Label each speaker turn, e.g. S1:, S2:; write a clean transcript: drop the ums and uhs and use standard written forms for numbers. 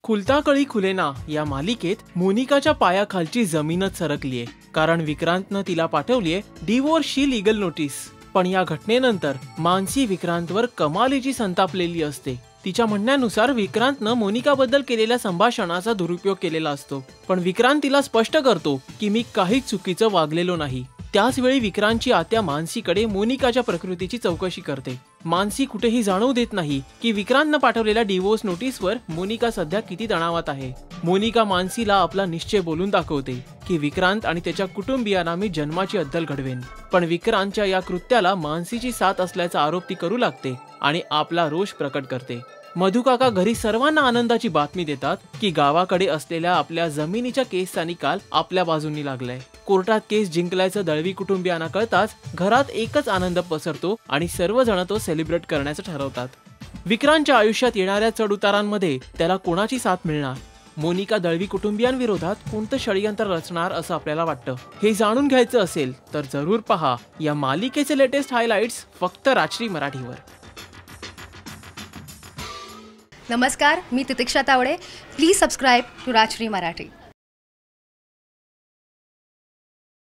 S1: खुलता कळी खुलेना या मालिकेत मोनिकाच्या पायाखालची जमीनच सरकलीये, कारण विक्रांतनं तिला पाठवलीये डिवोर्सची लीगल नोटीस. पण या घटनेनंतर मानसी विक्रांतवर कमालीची संतापलेली असते. तिच्या म्हणण्यानुसार विक्रांतनं मोनिकाबद्दल केलेल्या संभाषणाचा दुरुपयोग केलेला असतो, पण विक्रांत तिला स्पष्ट करतो की मी काहीच चुकीचं वागलेलो नाही. त्याच वेळी विक्रांतची आत्या मानसीकडे मोनिकाच्या प्रकृतीची चौकशी करते. मानसी कुठेही जाणवू देत नाही की विक्रांतनं पाठवलेल्या डिवोर्स नोटीसवर मोनिका सध्या किती तणावात आहे. मोनिका मानसीला आपला निश्चय बोलून दाखवते की विक्रांत आणि त्याच्या कुटुंबियांना मी जन्माची अद्दल घडवेन. पण विक्रांतच्या या कृत्याला मानसीची साथ असल्याचा आरोप ती करू लागते आणि आपला रोष प्रकट करते. मधुकाका घरी सर्वांना आनंदाची बातमी देतात की गावाकडे असलेल्या आपल्या जमिनीच्या केसचा निकाल आपल्या बाजूंनी लागलाय. कोर्टात केस जिंकल्याचं दळवी कुटुंबियांना कळताच घरात एकच आनंद पसरतो आणि सर्वजण तो सेलिब्रेट करण्याचं ठरवतात. विक्रांतच्या आयुष्यात येणाऱ्या चढउतारांमध्ये त्याला कोणाची साथ मिळणार? मोनिका दळवी कुटुंबियांविरोधात कोणतं षडयंत्र रचणार असं आपल्याला वाटतं? हे जाणून घ्यायचं असेल तर जरूर पहा या मालिकेचे लेटेस्ट हायलाइट्स फक्त राजश्री मराठीवर.
S2: नमस्कार, मी Titiksha Tawde. Please subscribe to Rajshree Marathi.